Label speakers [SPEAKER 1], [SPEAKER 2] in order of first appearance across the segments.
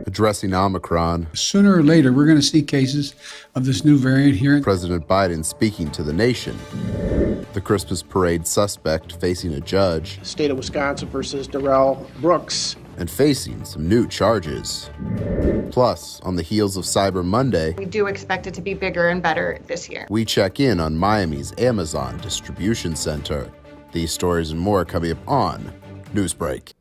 [SPEAKER 1] Addressing Omicron,
[SPEAKER 2] sooner or later, we're going to see cases of this new variant here.
[SPEAKER 1] President Biden speaking to the nation. The Christmas parade suspect facing a judge.
[SPEAKER 3] State of Wisconsin versus Darrell Brooks.
[SPEAKER 1] And facing some new charges. Plus, on the heels of Cyber Monday,
[SPEAKER 4] we do expect it to be bigger and better this year.
[SPEAKER 1] We check in on Miami's Amazon distribution center. These stories and more coming up on Newsbreak.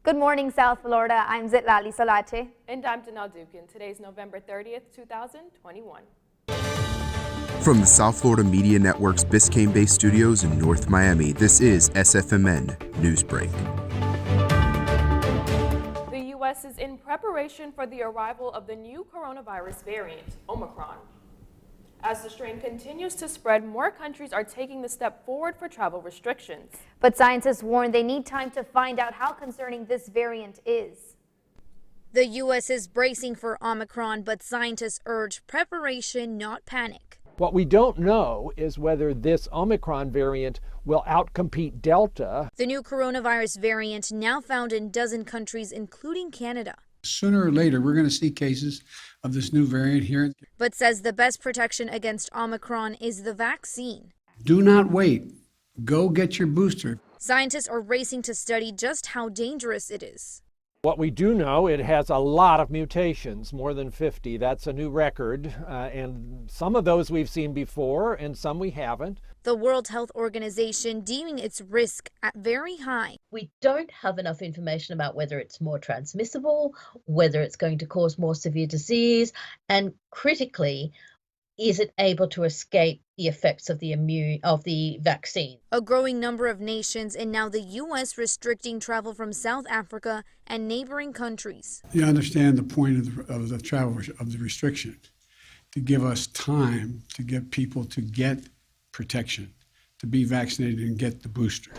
[SPEAKER 5] Good morning, South Florida. I'm Zitlali Solate.
[SPEAKER 6] And I'm Danelle Dukin. Today's November 30th, 2021.
[SPEAKER 7] From the South Florida Media Network's Biscayne-based studios in North Miami, this is SFMN Newsbreak.
[SPEAKER 6] The U.S. is in preparation for the arrival of the new coronavirus variant, Omicron. As the strain continues to spread, more countries are taking the step forward for travel restrictions.
[SPEAKER 5] But scientists warn they need time to find out how concerning this variant is. The U.S. is bracing for Omicron, but scientists urge preparation, not panic.
[SPEAKER 8] What we don't know is whether this Omicron variant will outcompete Delta.
[SPEAKER 5] The new coronavirus variant now found in a dozen countries, including Canada.
[SPEAKER 2] Sooner or later, we're going to see cases of this new variant here.
[SPEAKER 5] But says the best protection against Omicron is the vaccine.
[SPEAKER 2] Do not wait. Go get your booster.
[SPEAKER 5] Scientists are racing to study just how dangerous it is.
[SPEAKER 8] What we do know, it has a lot of mutations, more than 50. That's a new record, and some of those we've seen before and some we haven't.
[SPEAKER 5] The World Health Organization deeming its risk at very high.
[SPEAKER 9] We don't have enough information about whether it's more transmissible, whether it's going to cause more severe disease, and critically, is it able to escape the effects of the vaccine?
[SPEAKER 5] A growing number of nations and now the U.S. restricting travel from South Africa and neighboring countries.
[SPEAKER 2] You understand the point of the travel of the restriction, to give us time to get people to get protection, to be vaccinated and get the booster.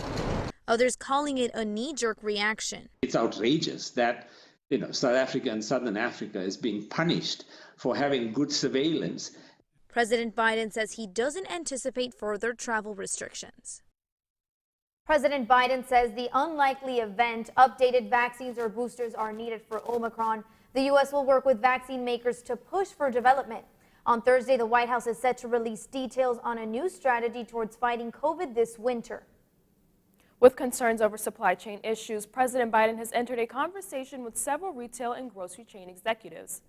[SPEAKER 5] Others calling it a knee-jerk reaction.
[SPEAKER 10] It's outrageous that South Africa and Southern Africa is being punished for having good surveillance.
[SPEAKER 5] President Biden says he doesn't anticipate further travel restrictions. President Biden says the unlikely event updated vaccines or boosters are needed for Omicron. The U.S. will work with vaccine makers to push for development. On Thursday, the White House is set to release details on a new strategy towards fighting COVID this winter.
[SPEAKER 6] With concerns over supply chain issues, President Biden has entered a conversation with several retail and grocery chain executives.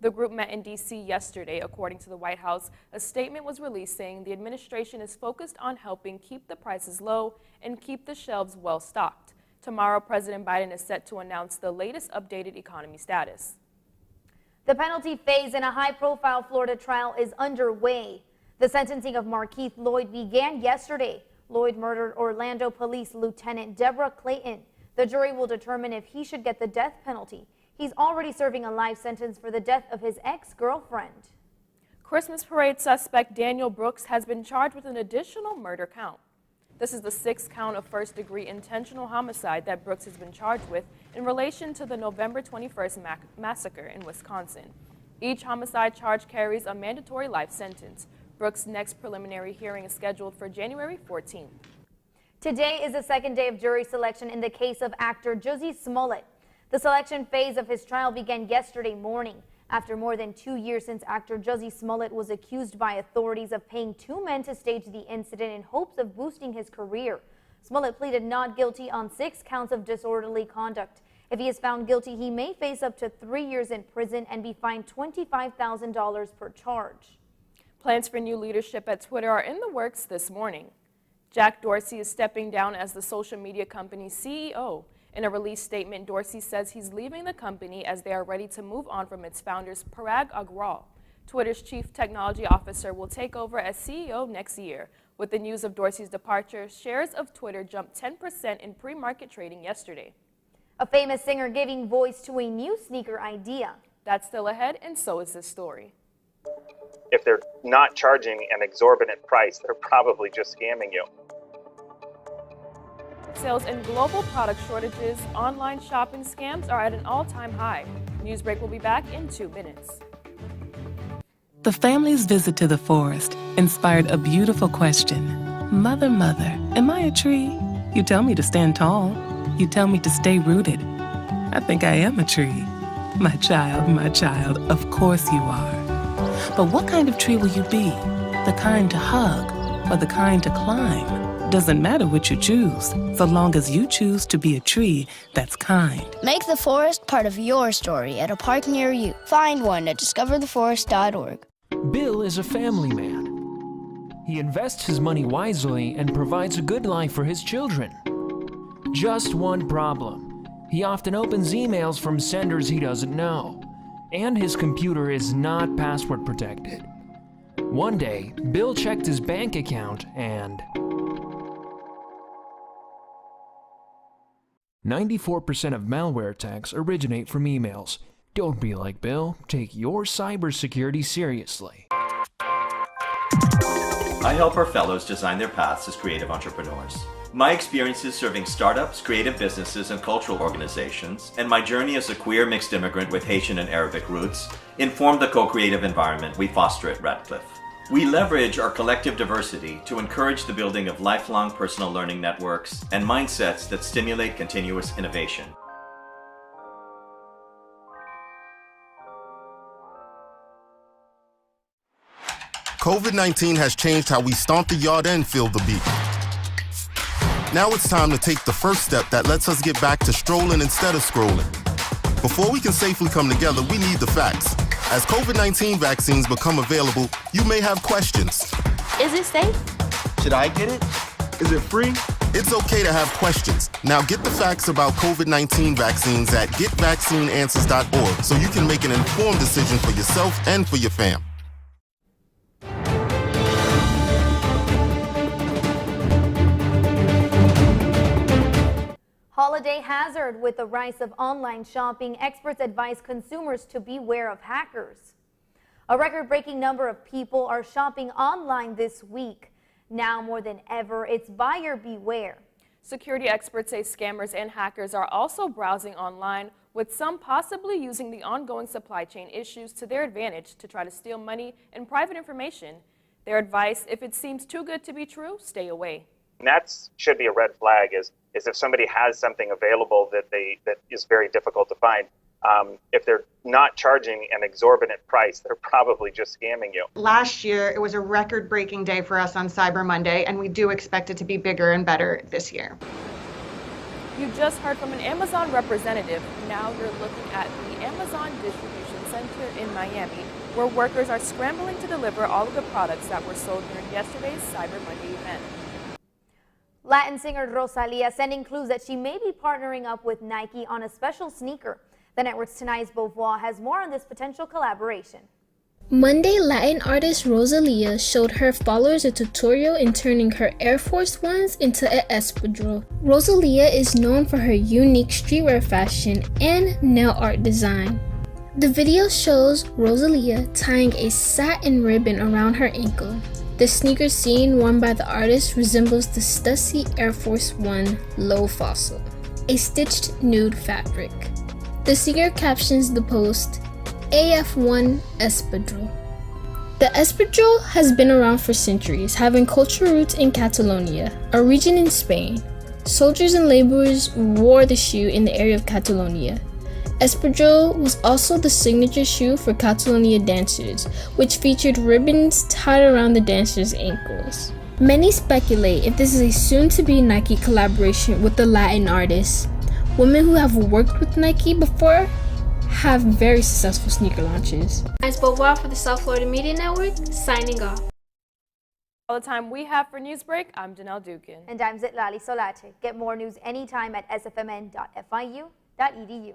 [SPEAKER 6] The group met in D.C. yesterday. According to the White House, a statement was released saying the administration is focused on helping keep the prices low and keep the shelves well stocked. Tomorrow, President Biden is set to announce the latest updated economy status.
[SPEAKER 5] The penalty phase in a high-profile Florida trial is underway. The sentencing of Markeith Lloyd began yesterday. Lloyd murdered Orlando Police Lieutenant Deborah Clayton. The jury will determine if he should get the death penalty. He's already serving a life sentence for the death of his ex-girlfriend.
[SPEAKER 6] Christmas parade suspect Daniel Brooks has been charged with an additional murder count. This is the 6th count of first-degree intentional homicide that Brooks has been charged with in relation to the November 21st massacre in Wisconsin. Each homicide charge carries a mandatory life sentence. Brooks' next preliminary hearing is scheduled for January 14th.
[SPEAKER 5] Today is the second day of jury selection in the case of actor Jussie Smollett. The selection phase of his trial began yesterday morning. After more than 2 years since actor Jussie Smollett was accused by authorities of paying 2 men to stage the incident in hopes of boosting his career. Smollett pleaded not guilty on 6 counts of disorderly conduct. If he is found guilty, he may face up to 3 years in prison and be fined $25,000 per charge.
[SPEAKER 6] Plans for new leadership at Twitter are in the works this morning. Jack Dorsey is stepping down as the social media company's CEO. In a release statement, Dorsey says he's leaving the company as they are ready to move on from its founders, Parag Agrawal. Twitter's chief technology officer will take over as CEO next year. With the news of Dorsey's departure, shares of Twitter jumped 10% in pre-market trading yesterday.
[SPEAKER 5] A famous singer giving voice to a new sneaker idea.
[SPEAKER 6] That's still ahead, and so is this story.
[SPEAKER 11] If they're not charging an exorbitant price, they're probably just scamming you.
[SPEAKER 6] Sales and global product shortages, online shopping scams are at an all-time high. Newsbreak will be back in 2 minutes.
[SPEAKER 12] The family's visit to the forest inspired a beautiful question. Mother, mother, am I a tree? You tell me to stand tall. You tell me to stay rooted. I think I am a tree. My child, of course you are. But what kind of tree will you be? The kind to hug or the kind to climb? Doesn't matter what you choose, so long as you choose to be a tree that's kind.
[SPEAKER 13] Make the forest part of your story at a park near you. Find one at discovertheforest.org.
[SPEAKER 14] Bill is a family man. He invests his money wisely and provides a good life for his children. Just one problem. He often opens emails from senders he doesn't know, and his computer is not password protected. One day, Bill checked his bank account and 94% of malware attacks originate from emails. Don't be like Bill. Take your cybersecurity seriously.
[SPEAKER 15] I help our fellows design their paths as creative entrepreneurs. My experiences serving startups, creative businesses, and cultural organizations, and my journey as a queer mixed immigrant with Haitian and Arabic roots, inform the co-creative environment we foster at Radcliffe. We leverage our collective diversity to encourage the building of lifelong personal learning networks and mindsets that stimulate continuous innovation.
[SPEAKER 16] COVID-19 has changed how we stomp the yard and feel the beat. Now it's time to take the first step that lets us get back to strolling instead of scrolling. Before we can safely come together, we need the facts. As COVID-19 vaccines become available, you may have questions.
[SPEAKER 13] Is it safe?
[SPEAKER 16] Should I get it? Is it free? It's okay to have questions. Now get the facts about COVID-19 vaccines at getvaccineanswers.org so you can make an informed decision for yourself and for your fam.
[SPEAKER 5] Holiday hazard. With the rise of online shopping, experts advise consumers to beware of hackers. A record-breaking number of people are shopping online this week. Now more than ever, it's buyer beware.
[SPEAKER 6] Security experts say scammers and hackers are also browsing online, with some possibly using the ongoing supply chain issues to their advantage to try to steal money and private information. Their advice: if it seems too good to be true, stay away.
[SPEAKER 11] And that should be a red flag, is if somebody has something available that is very difficult to find. If they're not charging an exorbitant price, they're probably just scamming you.
[SPEAKER 4] Last year, it was a record-breaking day for us on Cyber Monday, and we do expect it to be bigger and better this year.
[SPEAKER 6] You just heard from an Amazon representative. Now you're looking at the Amazon Distribution Center in Miami, where workers are scrambling to deliver all of the products that were sold during yesterday's Cyber Monday event.
[SPEAKER 5] Latin singer Rosalía sending clues that she may be partnering up with Nike on a special sneaker. The network's Tanais Beauvoir has more on this potential collaboration.
[SPEAKER 17] Monday, Latin artist Rosalía showed her followers a tutorial in turning her Air Force Ones into an espadrille. Rosalía is known for her unique streetwear fashion and nail art design. The video shows Rosalía tying a satin ribbon around her ankle. The sneaker seen worn by the artist resembles the Stussy Air Force One Low Fossil, a stitched nude fabric. The singer captions the post, AF1 Espadrille. The espadrille has been around for centuries, having cultural roots in Catalonia, a region in Spain. Soldiers and laborers wore the shoe in the area of Catalonia. Espadrille was also the signature shoe for Catalonia dancers, which featured ribbons tied around the dancers' ankles. Many speculate if this is a soon-to-be Nike collaboration with the Latin artist. Women who have worked with Nike before have very successful sneaker launches. As Beauvoir for the South Florida Media Network, signing off.
[SPEAKER 6] All the time we have for Newsbreak, I'm Janelle Dukin.
[SPEAKER 5] And I'm Zitlali Solate. Get more news anytime at sfmn.fiu.edu.